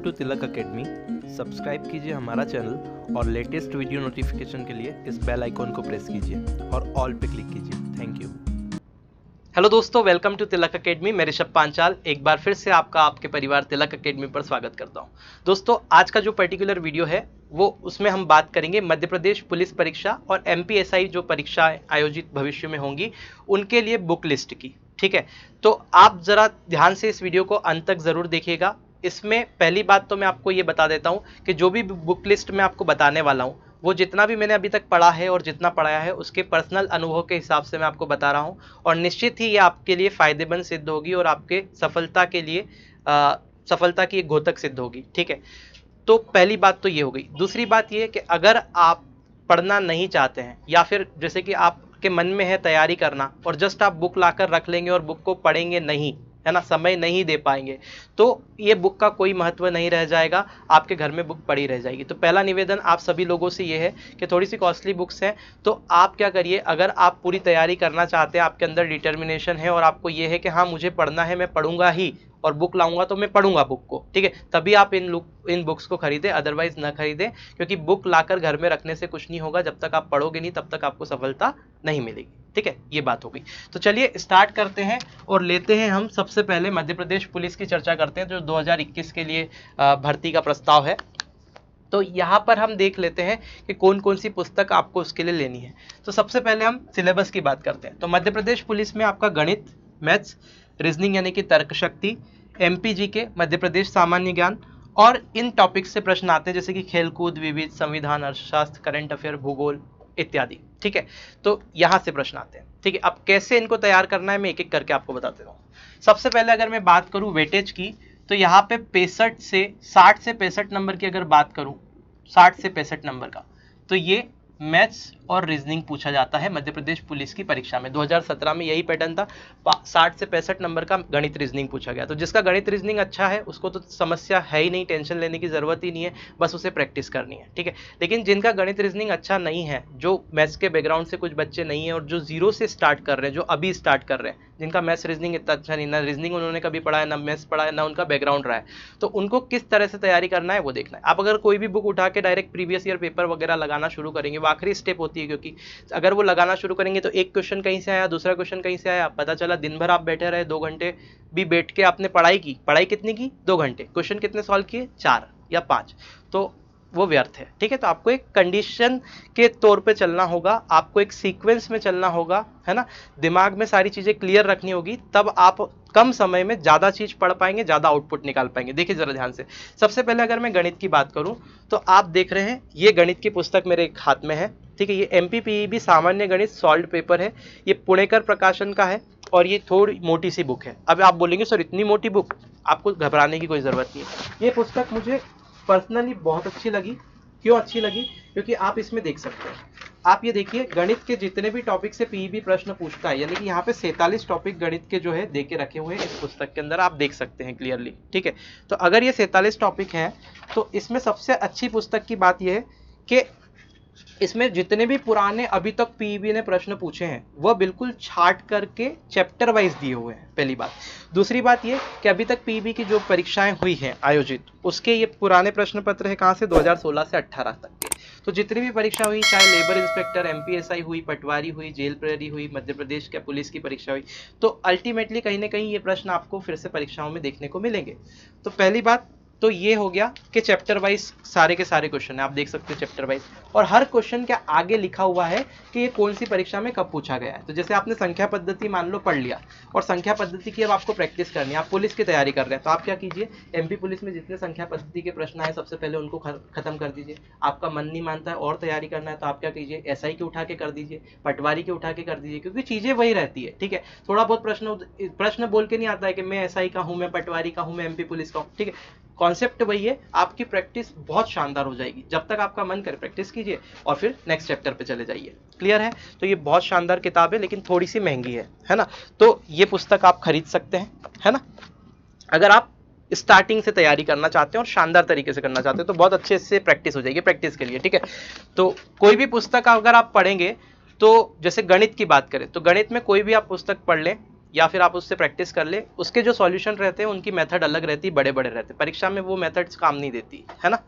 To Tilak academy. Subscribe कीजिए हमारा channel और लेटेस्ट वीडियो नोटिफिकेशन के लिए इस बेल आइकॉन को प्रेस कीजिए और ऑल पे क्लिक कीजिए। Thank you. हेलो दोस्तों, वेलकम टू तिलक एकेडमी। मैं ऋषभ पांचाल एक बार फिर से आपका आपके परिवार तिलक एकेडमी पर स्वागत करता हूं। दोस्तों, आज का जो पर्टिकुलर वीडियो है वो उसमें हम बात करेंगे मध्य प्रदेश पुलिस परीक्षा और एमपीएसआई जो परीक्षाएं आयोजित भविष्य में होंगी उनके लिए बुक लिस्ट की। ठीक है, तो आप जरा ध्यान से इस वीडियो को अंत तक जरूर देखिएगा। इसमें पहली बात तो मैं आपको ये बता देता हूँ कि जो भी बुक लिस्ट मैं आपको बताने वाला हूँ वो जितना भी मैंने अभी तक पढ़ा है और जितना पढ़ाया है उसके पर्सनल अनुभव के हिसाब से मैं आपको बता रहा हूँ, और निश्चित ही ये आपके लिए फायदेमंद सिद्ध होगी और आपके सफलता के लिए सफलता की एक घोतक सिद्ध होगी। ठीक है, तो पहली बात तो ये हो गई। दूसरी बात ये है कि अगर आप पढ़ना नहीं चाहते हैं या फिर जैसे कि आपके मन में है तैयारी करना और जस्ट आप बुक लाकर रख लेंगे और बुक को पढ़ेंगे नहीं, है ना, समय नहीं दे पाएंगे, तो ये बुक का कोई महत्व नहीं रह जाएगा, आपके घर में बुक पड़ी रह जाएगी। तो पहला निवेदन आप सभी लोगों से ये है कि थोड़ी सी कॉस्टली बुक्स हैं तो आप क्या करिए, अगर आप पूरी तैयारी करना चाहते हैं, आपके अंदर डिटर्मिनेशन है और आपको ये है कि हाँ मुझे पढ़ना है, मैं पढ़ूंगा ही और बुक लाऊंगा तो मैं पढ़ूंगा बुक को, ठीक है, तभी आप इन बुक्स को खरीदें, अदरवाइज ना खरीदें, क्योंकि बुक लाकर घर में रखने से कुछ नहीं होगा। जब तक आप पढ़ोगे नहीं तब तक आपको सफलता नहीं मिलेगी। ठीक है, ये बात हो गई। तो चलिए स्टार्ट करते हैं और लेते हैं हम सबसे पहले मध्य प्रदेश पुलिस की चर्चा करते हैं जो 2021 के लिए भर्ती का प्रस्ताव है। तो यहाँ पर हम देख लेते हैं कि कौन कौन सी पुस्तक आपको उसके लिए लेनी है। तो सबसे पहले हम सिलेबस की बात करते हैं। तो मध्य प्रदेश पुलिस में आपका गणित, मैथ्स, रीजनिंग यानी कि तर्क शक्ति, एमपीजी के, मध्य प्रदेश सामान्य ज्ञान और इन टॉपिक्स से प्रश्न आते हैं जैसे कि खेलकूद, विविध, संविधान, अर्थशास्त्र, करंट अफेयर, भूगोल इत्यादि। ठीक है, तो यहाँ से प्रश्न आते हैं। ठीक है, अब कैसे इनको तैयार करना है मैं एक एक करके आपको बताते रहूँ। सबसे पहले अगर मैं बात करूँ वेटेज की, तो यहाँ पे 60 से 65 नंबर की अगर बात करूँ, 60 से 65 नंबर का, तो ये मैथ्स और रीजनिंग पूछा जाता है मध्य प्रदेश पुलिस की परीक्षा में। 2017 में यही पैटर्न था, 60 से 65 नंबर का गणित रीजनिंग पूछा गया। तो जिसका गणित रीजनिंग अच्छा है उसको तो समस्या है ही नहीं, टेंशन लेने की जरूरत ही नहीं है, बस उसे प्रैक्टिस करनी है। ठीक है, लेकिन जिनका गणित रीजनिंग अच्छा नहीं है, जो मैथ्स के बैकग्राउंड से कुछ बच्चे नहीं है और जो जीरो से स्टार्ट कर रहे हैं, जो अभी स्टार्ट कर रहे हैं, जिनका मैथ्स रीजनिंग इतना अच्छा नहीं, ना रीजनिंग उन्होंने कभी पढ़ा है, ना मैथ्स पढ़ा है, ना उनका बैकग्राउंड रहा है, तो उनको किस तरह से तैयारी करना है वो देखना है। आप अगर कोई भी बुक उठा के डायरेक्ट प्रीवियस ईयर पेपर वगैरह लगाना शुरू करेंगे, वो आखिरी स्टेप होती है, क्योंकि अगर वो लगाना शुरू करेंगे तो एक क्वेश्चन कहीं से आया, दूसरा क्वेश्चन कहीं से आया, पता चला दिन भर आप बैठे रहे, 2 घंटे भी बैठ के आपने पढ़ाई की, पढ़ाई कितनी की, 2 घंटे, क्वेश्चन कितने सॉल्व किए, 4 या 5, तो वो व्यर्थ है। ठीक है, तो आपको एक कंडीशन के तौर पे चलना होगा, आपको एक सीक्वेंस में चलना होगा, है ना, दिमाग में सारी चीजें क्लियर रखनी होगी, तब आप कम समय में ज्यादा चीज पढ़ पाएंगे, ज्यादा आउटपुट निकाल पाएंगे। देखिए जरा ध्यान से, सबसे पहले अगर मैं गणित की बात करूं तो आप देख रहे हैं ये गणित की पुस्तक मेरे हाथ में है। ठीक है, ये एमपीपीईबी सामान्य गणित सॉल्व पेपर है, ये पुणेकर प्रकाशन का है और ये थोड़ी मोटी सी बुक है। अब आप बोलेंगे सर इतनी मोटी बुक, आपको घबराने की कोई जरूरत नहीं है। ये पुस्तक मुझे पर्सनली बहुत अच्छी लगी। क्यों अच्छी लगी? क्योंकि आप इसमें देख सकते हैं, आप ये देखिए गणित के जितने भी टॉपिक से पीईबी प्रश्न पूछता है, यानी कि यहाँ पे 47 टॉपिक गणित के जो है देके रखे हुए हैं इस पुस्तक के अंदर, आप देख सकते हैं क्लियरली। ठीक है, तो अगर ये 47 टॉपिक हैं तो इसमें सबसे अच्छी पुस्तक की बात यह है कि इसमें जितने भी पुराने अभी तक पीईबी ने प्रश्न पूछे हैं वह बिल्कुल छाट करके चैप्टर वाइज दिए हुए हैं, पहली बात। दूसरी बात ये कि अभी तक पीईबी की जो परीक्षाएं हुई हैं आयोजित, उसके ये पुराने प्रश्न पत्र है कहाँ से, 2016 से 18 तक के। तो जितनी भी परीक्षा हुई, चाहे लेबर इंस्पेक्टर, एमपीएसआई हुई, पटवारी हुई, जेल प्रहरी हुई, मध्य प्रदेश के पुलिस की परीक्षा हुई, तो अल्टीमेटली कहीं ना कहीं ये प्रश्न आपको फिर से परीक्षाओं में देखने को मिलेंगे। तो पहली बात तो ये हो गया कि चैप्टर वाइज सारे के सारे क्वेश्चन है, आप देख सकते हो चैप्टर वाइज, और हर क्वेश्चन के आगे लिखा हुआ है कि ये कौन सी परीक्षा में कब पूछा गया है। तो जैसे आपने संख्या पद्धति मान लो पढ़ लिया और संख्या पद्धति की अब आपको प्रैक्टिस करनी है, आप पुलिस की तैयारी कर रहे हैं, तो आप क्या कीजिए, एमपी पुलिस में जितने संख्या पद्धति के प्रश्न आए सबसे पहले उनको खत्म कर दीजिए। आपका मन नहीं मानता है और तैयारी करना है तो आप क्या कीजिए, एसआई के उठा के कर दीजिए, पटवारी के उठा के कर दीजिए, क्योंकि चीजें वही रहती है। ठीक है, थोड़ा बहुत प्रश्न बोल के नहीं आता है कि मैं एसआई का हूँ, मैं पटवारी का हूँ, मैं एमपी पुलिस का हूँ। ठीक है, कॉन्सेप्ट वही है, आपकी प्रैक्टिस बहुत शानदार हो जाएगी। जब तक आपका मन करे प्रैक्टिस कीजिए और फिर नेक्स्ट चैप्टर पे चले जाइए। क्लियर है? तो ये बहुत शानदार किताब है, लेकिन थोड़ी सी महंगी है ना, तो ये पुस्तक आप खरीद सकते हैं, है ना, अगर आप स्टार्टिंग से तैयारी करना चाहते हैं और शानदार तरीके से करना चाहते हैं तो बहुत अच्छे से प्रैक्टिस हो जाएगी प्रैक्टिस के लिए। ठीक है, तो कोई भी पुस्तक अगर आप पढ़ेंगे, तो जैसे गणित की बात करें तो गणित में कोई भी आप पुस्तक पढ़ लें, या फिर आप उससे प्रैक्टिस कर ले। उसके जो सॉल्यूशन रहते हैं उनकी मेथड अलग रहती है, बड़े बड़े रहते हैं, परीक्षा में वो मेथड्स काम नहीं देती है ना।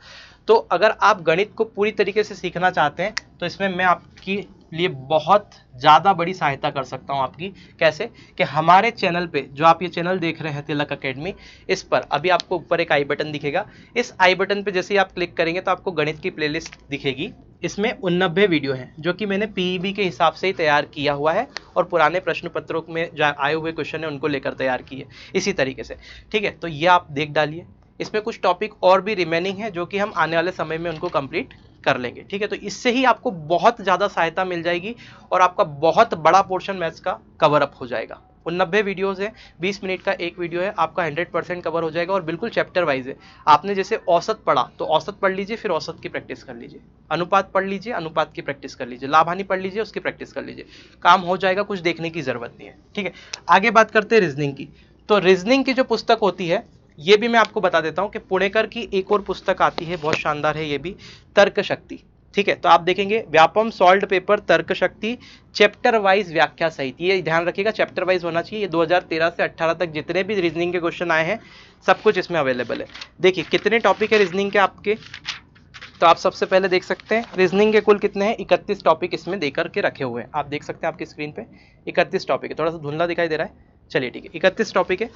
तो अगर आप गणित को पूरी तरीके से सीखना चाहते हैं तो इसमें मैं आपकी लिए बहुत ज़्यादा बड़ी सहायता कर सकता हूं आपकी। कैसे कि हमारे चैनल पे, जो आप ये चैनल देख रहे हैं तिलक एकेडमी, इस पर अभी आपको ऊपर एक आई बटन दिखेगा। इस आई बटन पे जैसे ही आप क्लिक करेंगे तो आपको गणित की प्लेलिस्ट दिखेगी। इसमें 89 वीडियो हैं जो कि मैंने पीईबी के हिसाब से ही तैयार किया हुआ है और पुराने प्रश्न पत्रों में जो आए हुए क्वेश्चन है उनको लेकर तैयार किए इसी तरीके से। ठीक है, तो ये आप देख डालिए। इसमें कुछ टॉपिक और भी रिमेनिंग है जो कि हम आने वाले समय में उनको कंप्लीट कर लेंगे। ठीक है, तो इससे ही आपको बहुत ज़्यादा सहायता मिल जाएगी और आपका बहुत बड़ा पोर्शन मैथ्स का कवर अप हो जाएगा। 89 वीडियोज़ है, 20 मिनट का एक वीडियो है, आपका 100% कवर हो जाएगा और बिल्कुल चैप्टर वाइज है। आपने जैसे औसत पढ़ा तो औसत पढ़ लीजिए, फिर औसत की प्रैक्टिस कर लीजिए। अनुपात पढ़ लीजिए, अनुपात की प्रैक्टिस कर लीजिए। लाभ हानि पढ़ लीजिए, उसकी प्रैक्टिस कर लीजिए। काम हो जाएगा, कुछ देखने की जरूरत नहीं है। ठीक है, आगे बात करते हैं रीजनिंग की। तो रीजनिंग की जो पुस्तक होती है ये भी मैं आपको बता देता हूं कि पुणेकर की एक और पुस्तक आती है, बहुत शानदार है ये भी, तर्क शक्ति। ठीक है, तो आप देखेंगे व्यापम सॉल्व्ड पेपर तर्क शक्ति चैप्टर वाइज व्याख्या सहित, ये ध्यान रखिएगा चैप्टर वाइज होना चाहिए। ये 2013 से 18 तक जितने भी रीजनिंग के क्वेश्चन आए हैं सब कुछ इसमें अवेलेबल है। देखिए कितने टॉपिक है रीजनिंग के आपके, तो आप सबसे पहले देख सकते हैं रीजनिंग के कुल कितने हैं, 31 टॉपिक इसमें देकर के रखे हुए हैं। आप देख सकते हैं आपकी स्क्रीन पे 31 टॉपिक है, थोड़ा सा धुंधला दिखाई दे रहा है, चलिए ठीक है, 31 टॉपिक है।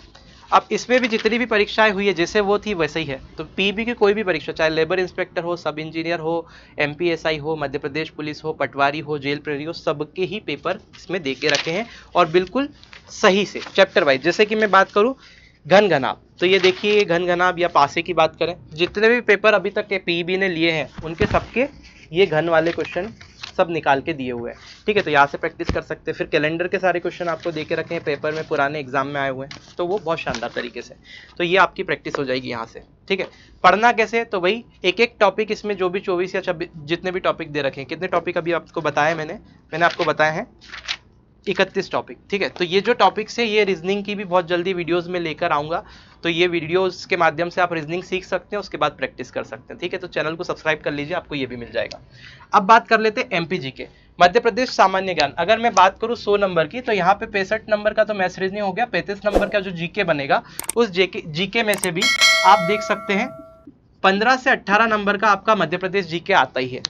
अब इसमें भी जितनी भी परीक्षाएं हुई है जैसे वो थी वैसे ही है। तो पीबी की कोई भी परीक्षा, चाहे लेबर इंस्पेक्टर हो, सब इंजीनियर हो, एमपीएसआई हो, मध्य प्रदेश पुलिस हो, पटवारी हो, जेल प्रहरी हो, सबके ही पेपर इसमें दे के रखे हैं और बिल्कुल सही से चैप्टर वाइज। जैसे कि मैं बात करूँ घन घनाभ, तो ये देखिए घन घनाभ या पासे की बात करें, जितने भी पेपर अभी तक के पीईबी ने लिए हैं उनके सबके ये घन वाले क्वेश्चन सब निकाल के दिए हुए हैं। ठीक है, तो यहाँ से प्रैक्टिस कर सकते हैं। फिर कैलेंडर के सारे क्वेश्चन आपको दे के रखे हैं पेपर में, पुराने एग्जाम में आए हुए हैं, तो वो बहुत शानदार तरीके से, तो ये आपकी प्रैक्टिस हो जाएगी यहाँ से। ठीक है, पढ़ना कैसे, तो भाई एक एक टॉपिक इसमें जो भी 24 या 26 जितने भी टॉपिक दे रखे हैं, कितने टॉपिक अभी आपको बताया मैंने आपको बताया है 31 टॉपिक। ठीक है, तो ये जो टॉपिक्स है ये रीजनिंग की भी बहुत जल्दी वीडियोस में लेकर आऊंगा, तो ये वीडियोस के माध्यम से आप रीजनिंग सीख सकते हैं, उसके बाद प्रैक्टिस कर सकते हैं। ठीक है, तो चैनल को सब्सक्राइब कर लीजिए, आपको ये भी मिल जाएगा। अब बात कर लेते हैं एमपीजी के, मध्य प्रदेश सामान्य ज्ञान। अगर मैं बात करूं 100 नंबर की, तो यहाँ पे 65 नंबर का तो मैथ्स रीजनिंग हो गया, 35 नंबर का जो जीके बनेगा उस जीके में से भी आप देख सकते हैं 15 से 18 नंबर का आपका मध्य प्रदेश जीके आता ही है।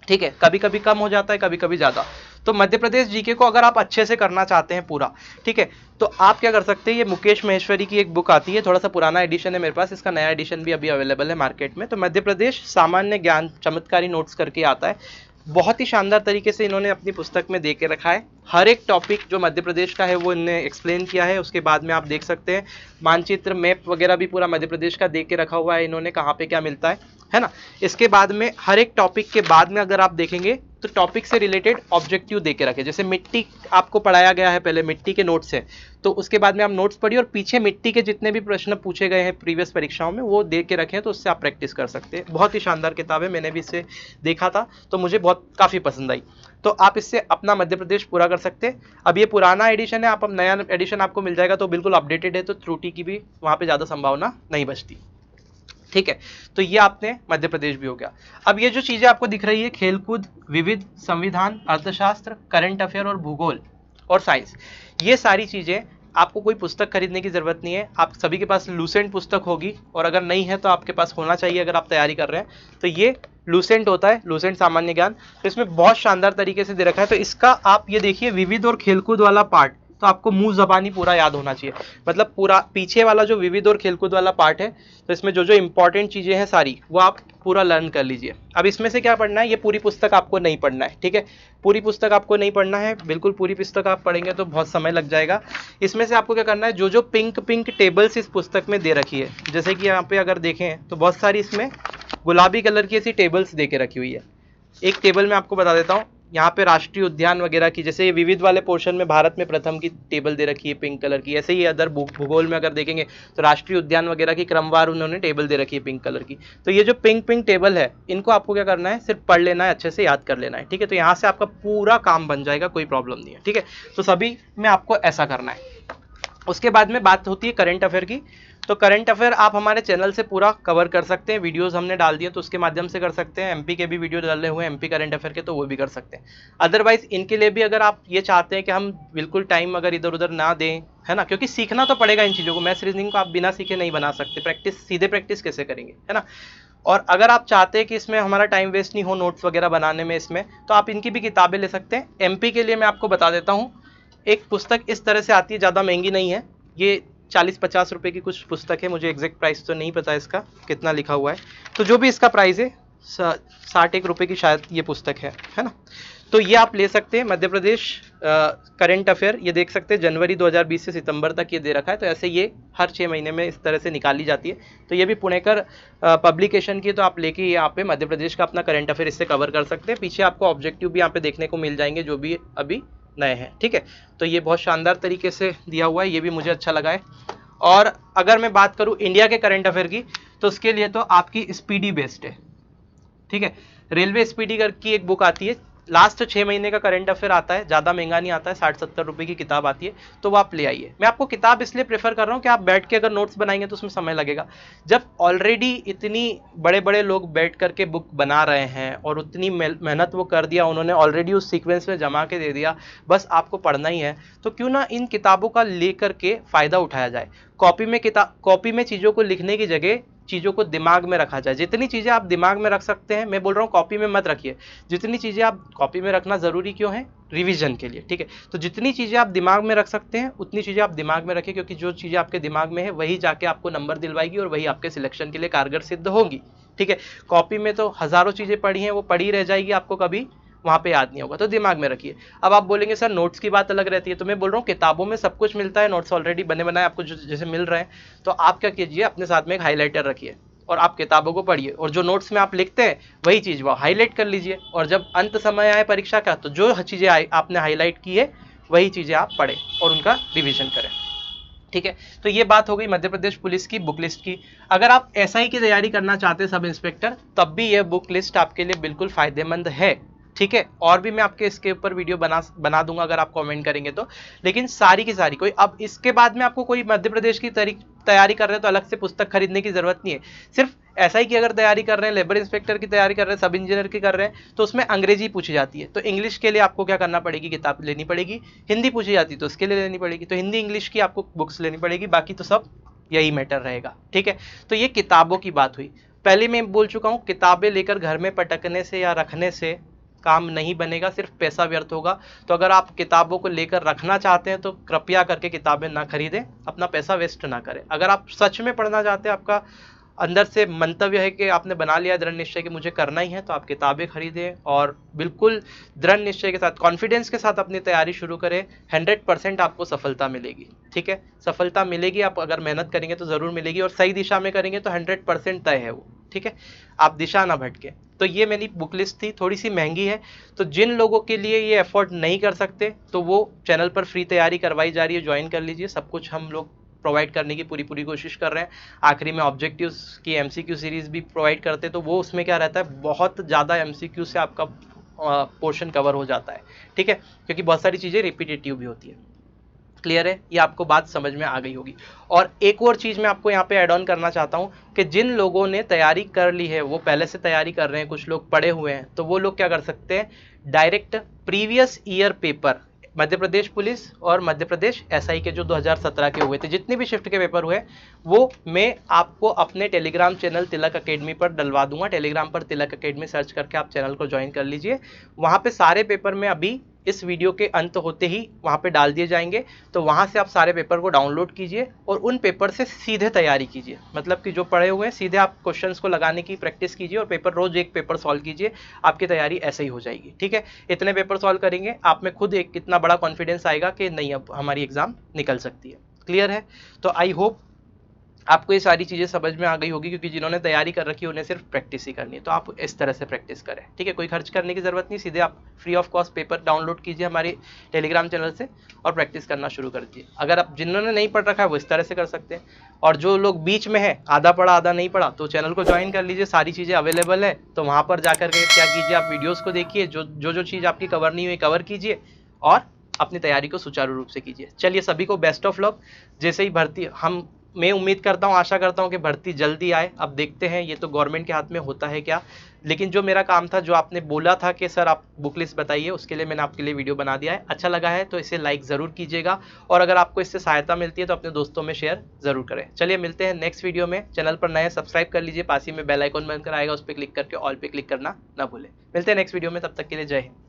ठीक है, कभी कभी कम हो जाता है, कभी कभी ज्यादा। तो मध्य प्रदेश जीके को अगर आप अच्छे से करना चाहते हैं पूरा, ठीक है, तो आप क्या कर सकते हैं, ये मुकेश महेश्वरी की एक बुक आती है, थोड़ा सा पुराना एडिशन है मेरे पास, इसका नया एडिशन भी अभी अवेलेबल है मार्केट में। तो मध्य प्रदेश सामान्य ज्ञान चमत्कारी नोट्स करके आता है, बहुत ही शानदार तरीके से इन्होंने अपनी पुस्तक में दे के रखा है। हर एक टॉपिक जो मध्य प्रदेश का है वो इन्होंने एक्सप्लेन किया है। उसके बाद में आप देख सकते हैं मानचित्र मैप वगैरह भी पूरा मध्य प्रदेश का दे के रखा हुआ है इन्होंने, कहाँ पे क्या मिलता है ना। इसके बाद में हर एक टॉपिक के बाद में अगर आप देखेंगे तो टॉपिक से रिलेटेड ऑब्जेक्टिव दे के रखे, जैसे मिट्टी आपको पढ़ाया गया है, पहले मिट्टी के नोट्स है, तो उसके बाद में आप नोट्स पढ़िए और पीछे मिट्टी के जितने भी प्रश्न पूछे गए हैं प्रीवियस परीक्षाओं में वो दे के रखे हैं, तो उससे आप प्रैक्टिस कर सकते हैं। बहुत ही शानदार किताब है, मैंने भी इसे देखा था तो मुझे बहुत काफ़ी पसंद आई, तो आप इससे अपना मध्य प्रदेश पूरा कर सकते हैं। अब ये पुराना एडिशन है, आप अब नया एडिशन आपको मिल जाएगा तो बिल्कुल अपडेटेड है, तो त्रुटि की भी वहाँ पे ज़्यादा संभावना नहीं बचती। ठीक है, तो ये आपने मध्य प्रदेश भी हो गया। अब ये जो चीजें आपको दिख रही है, खेलकूद, विविध, संविधान, अर्थशास्त्र, करंट अफेयर और भूगोल और साइंस, ये सारी चीजें आपको कोई पुस्तक खरीदने की जरूरत नहीं है, आप सभी के पास लूसेंट पुस्तक होगी, और अगर नहीं है तो आपके पास होना चाहिए अगर आप तैयारी कर रहे हैं। तो ये लूसेंट होता है, लूसेंट सामान्य ज्ञान, तो इसमें बहुत शानदार तरीके से दे रखा है। तो इसका आप ये देखिए विविध और खेलकूद वाला पार्ट तो आपको मुंह जबानी पूरा याद होना चाहिए, मतलब पूरा पीछे वाला जो विविध और खेलकूद वाला पार्ट है, तो इसमें जो जो इंपॉर्टेंट चीजें हैं सारी वो आप पूरा लर्न कर लीजिए। अब इसमें से क्या पढ़ना है, ये पूरी पुस्तक आपको नहीं पढ़ना है, ठीक है, पूरी पुस्तक आपको नहीं पढ़ना है, बिल्कुल पूरी पुस्तक आप पढ़ेंगे तो बहुत समय लग जाएगा। इसमें से आपको क्या करना है, जो जो पिंक पिंक टेबल्स इस पुस्तक में दे रखी है, जैसे कि यहाँ पे अगर देखें तो बहुत सारी इसमें गुलाबी कलर की ऐसी टेबल्स दे के रखी हुई है। एक टेबल मैं आपको बता देता हूँ, यहाँ पे राष्ट्रीय उद्यान वगैरह की, जैसे ये विविध वाले पोर्शन में भारत में प्रथम की टेबल दे रखी है पिंक कलर की, ऐसे ही अदर भूगोल में अगर देखेंगे तो राष्ट्रीय उद्यान वगैरह की क्रमवार उन्होंने टेबल दे रखी है पिंक कलर की। तो ये जो पिंक पिंक टेबल है इनको आपको क्या करना है, सिर्फ पढ़ लेना है, अच्छे से याद कर लेना है, ठीक है, तो यहाँ से आपका पूरा काम बन जाएगा, कोई प्रॉब्लम नहीं है। ठीक है, तो सभी में आपको ऐसा करना है। उसके बाद में बात होती है करंट अफेयर की। तो करंट अफेयर आप हमारे चैनल से पूरा कवर कर सकते हैं, वीडियोस हमने डाल दिए तो उसके माध्यम से कर सकते हैं। एमपी के भी वीडियो डाले हुए हैं एमपी करंट अफेयर के, तो वो भी कर सकते हैं। अदरवाइज इनके लिए भी अगर आप ये चाहते हैं कि हम बिल्कुल टाइम अगर इधर उधर ना दें, है ना, क्योंकि सीखना तो पड़ेगा इन चीज़ों को, मैथ्स रीजनिंग को आप बिना सीखे नहीं बना सकते, प्रैक्टिस सीधे प्रैक्टिस कैसे करेंगे, है ना। और अगर आप चाहते हैं कि इसमें हमारा टाइम वेस्ट नहीं हो नोट्स वगैरह बनाने में इसमें, तो आप इनकी भी किताबें ले सकते हैं। एमपी के लिए मैं आपको बता देता हूँ, एक पुस्तक इस तरह से आती है, ज़्यादा महंगी नहीं है, ये 40-50 रुपए की कुछ पुस्तक है, मुझे एग्जैक्ट प्राइस तो नहीं पता इसका कितना लिखा हुआ है, तो जो भी इसका प्राइस है 60-1 रुपए की शायद ये पुस्तक है ना। तो ये आप ले सकते हैं। मध्य प्रदेश करंट अफेयर ये देख सकते हैं, जनवरी 2020 से सितंबर तक ये दे रखा है, तो ऐसे ये हर 6 महीने में इस तरह से निकाली जाती है। तो ये भी पुणेकर पब्लिकेशन की, तो आप लेके यहाँ पे मध्य प्रदेश का अपना करंट अफेयर इससे कवर कर सकते हैं। पीछे आपको ऑब्जेक्टिव भी यहाँ पे देखने को मिल जाएंगे जो भी अभी नए हैं, ठीक है। तो ये बहुत शानदार तरीके से दिया हुआ है, ये भी मुझे अच्छा लगा है। और अगर मैं बात करूँ इंडिया के करंट अफेयर की, तो उसके लिए तो आपकी स्पीडी बेस्ड है, ठीक है। रेलवे स्पीडी की एक बुक आती है, लास्ट 6 महीने का करंट अफेयर आता है, ज़्यादा महंगा नहीं आता है, 60-70 रुपए की किताब आती है, तो वो आप ले आइए। मैं आपको किताब इसलिए प्रेफर कर रहा हूँ कि आप बैठ के अगर नोट्स बनाएंगे तो उसमें समय लगेगा। जब ऑलरेडी इतनी बड़े बड़े लोग बैठ करके बुक बना रहे हैं और उतनी मेहनत वो कर दिया उन्होंने, ऑलरेडी उस सीक्वेंस में जमा के दे दिया, बस आपको पढ़ना ही है, तो क्यों ना इन किताबों का ले करके फ़ायदा उठाया जाए। कॉपी में चीज़ों को लिखने की जगह चीज़ों को दिमाग में रखा जाए। जितनी चीज़ें आप दिमाग में रख सकते हैं, मैं बोल रहा हूँ कॉपी में मत रखिए, जितनी चीज़ें आप कॉपी में रखना ज़रूरी क्यों है, रिवीजन के लिए, ठीक है। तो जितनी चीज़ें आप दिमाग में रख सकते हैं उतनी चीज़ें आप दिमाग में रखिए, क्योंकि जो चीज़ें आपके दिमाग में है वही जाके आपको नंबर दिलवाएगी और वही आपके सिलेक्शन के लिए कारगर सिद्ध होंगी, ठीक है। कॉपी में तो हज़ारों चीज़ें पढ़ी हैं, वो पढ़ी रह जाएगी, आपको कभी वहाँ पे याद नहीं होगा, तो दिमाग में रखिए। अब आप बोलेंगे सर नोट्स की बात अलग रहती है, तो मैं बोल रहा हूँ किताबों में सब कुछ मिलता है, नोट्स ऑलरेडी बने बनाए आपको जैसे मिल रहे हैं, तो आप क्या कीजिए, अपने साथ में एक हाईलाइटर रखिए और आप किताबों को पढ़िए, और जो नोट्स में आप लिखते हैं वही चीज़ वो हाईलाइट कर लीजिए, और जब अंत समय आए परीक्षा का तो जो चीज़ें आपने हाईलाइट की है वही चीज़ें आप पढ़ें और उनका रिविजन करें, ठीक है। तो ये बात हो गई मध्य प्रदेश पुलिस की बुक लिस्ट की। अगर आप एसआई की तैयारी करना चाहते हैं सब इंस्पेक्टर, तब भी ये बुक लिस्ट आपके लिए बिल्कुल फायदेमंद है, ठीक है। और भी मैं आपके इसके ऊपर वीडियो बना दूंगा अगर आप कमेंट करेंगे तो, लेकिन सारी की सारी कोई, अब इसके बाद में आपको कोई मध्य प्रदेश की तैयारी कर रहे हैं तो अलग से पुस्तक खरीदने की जरूरत नहीं है। सिर्फ एसआई की अगर तैयारी कर रहे हैं, लेबर इंस्पेक्टर की तैयारी कर रहे हैं, सब इंजीनियर की कर रहे हैं, तो उसमें अंग्रेजी पूछी जाती है, तो इंग्लिश के लिए आपको क्या करना पड़ेगी, किताब लेनी पड़ेगी। हिंदी पूछी जाती है तो उसके लिए लेनी पड़ेगी, तो हिंदी इंग्लिश की आपको बुक्स लेनी पड़ेगी, बाकी तो सब यही मैटर रहेगा, ठीक है। तो ये किताबों की बात हुई। पहले मैं बोल चुका हूँ, किताबें लेकर घर में पटकने से या रखने से काम नहीं बनेगा, सिर्फ पैसा व्यर्थ होगा। तो अगर आप किताबों को लेकर रखना चाहते हैं तो कृपया करके किताबें ना खरीदें, अपना पैसा वेस्ट ना करें। अगर आप सच में पढ़ना चाहते हैं, आपका अंदर से मंतव्य है कि आपने बना लिया दृढ़ निश्चय कि मुझे करना ही है, तो आप किताबें खरीदें और बिल्कुल दृढ़ निश्चय के साथ, कॉन्फिडेंस के साथ अपनी तैयारी शुरू करें। 100% आपको सफलता मिलेगी, ठीक है। सफलता मिलेगी, आप अगर मेहनत करेंगे तो ज़रूर मिलेगी, और सही दिशा में करेंगे तो 100% तय है वो, ठीक है। आप दिशा ना भटके। तो ये मेरी बुक लिस्ट थी, थोड़ी सी महंगी है, तो जिन लोगों के लिए ये अफोर्ड नहीं कर सकते तो वो चैनल पर फ्री तैयारी करवाई जा रही है, ज्वाइन कर लीजिए। सब कुछ हम लोग प्रोवाइड करने की पूरी कोशिश कर रहे हैं। आखिरी में ऑब्जेक्टिव्स की एमसीक्यू सीरीज भी प्रोवाइड करते हैं, तो वो उसमें क्या रहता है, बहुत ज़्यादा एमसीक्यू से आपका पोर्शन कवर हो जाता है, ठीक है, क्योंकि बहुत सारी चीज़ें रिपीटेटिव भी होती है। क्लियर है, ये आपको बात समझ में आ गई होगी। और एक और चीज़ मैं आपको यहाँ पे ऐड ऑन करना चाहता हूँ कि जिन लोगों ने तैयारी कर ली है, वो पहले से तैयारी कर रहे हैं, कुछ लोग पढ़े हुए हैं, तो वो लोग क्या कर सकते हैं, direct previous year paper Madhya Pradesh police और मध्य प्रदेश एसआई के जो 2017 के हुए थे, जितने भी शिफ्ट के पेपर हुए, वो मैं आपको अपने टेलीग्राम चैनल तिलक अकेडमी पर डलवा दूंगा। टेलीग्राम पर तिलक अकेडमी सर्च करके आप चैनल को ज्वाइन कर लीजिए। वहाँ पे सारे पेपर में अभी इस वीडियो के अंत होते ही वहाँ पे डाल दिए जाएंगे, तो वहाँ से आप सारे पेपर को डाउनलोड कीजिए और उन पेपर से सीधे तैयारी कीजिए। मतलब कि जो पढ़े हुए हैं सीधे आप क्वेश्चंस को लगाने की प्रैक्टिस कीजिए और पेपर रोज एक पेपर सॉल्व कीजिए, आपकी तैयारी ऐसे ही हो जाएगी, ठीक है। इतने पेपर सॉल्व करेंगे, आप में खुद एक कितना बड़ा कॉन्फिडेंस आएगा कि नहीं अब हमारी एग्जाम निकल सकती है। क्लियर है, तो आई होप आपको ये सारी चीज़ें समझ में आ गई होगी, क्योंकि जिन्होंने तैयारी कर रखी है उन्हें सिर्फ प्रैक्टिस ही करनी है। तो आप इस तरह से प्रैक्टिस करें, ठीक है, कोई खर्च करने की ज़रूरत नहीं, सीधे आप free of cost paper download कीजिए हमारे टेलीग्राम चैनल से और प्रैक्टिस करना शुरू कर दीजिए। अगर आप जिन्होंने नहीं पढ़ रखा है वो इस तरह से कर सकते हैं, और जो लोग बीच में है, आधा पढ़ा आधा नहीं पढ़ा, तो चैनल को ज्वाइन कर लीजिए, सारी चीज़ें अवेलेबल है। तो वहाँ पर जाकर के क्या कीजिए, आप वीडियोज़ को देखिए, जो चीज़ आपकी कवर नहीं हुई कवर कीजिए और अपनी तैयारी को सुचारू रूप से कीजिए। चलिए सभी को बेस्ट ऑफ लक। जैसे ही भर्ती मैं उम्मीद करता हूँ, आशा करता हूँ कि भर्ती जल्दी आए। अब देखते हैं, ये तो गवर्नमेंट के हाथ में होता है क्या, लेकिन जो मेरा काम था, जो आपने बोला था कि सर आप बुक लिस्ट बताइए, उसके लिए मैंने आपके लिए वीडियो बना दिया है। अच्छा लगा है तो इसे लाइक ज़रूर कीजिएगा, और अगर आपको इससे सहायता मिलती है तो अपने दोस्तों में शेयर ज़रूर करें। चलिए मिलते हैं नेक्स्ट वीडियो में। चैनल पर नए सब्सक्राइब कर लीजिए, पास ही में बेल आइकन बनकर आएगा, उस पर क्लिक करके ऑल पे क्लिक करना ना भूलें। मिलते हैं नेक्स्ट वीडियो में, तब तक के लिए जय हिंद।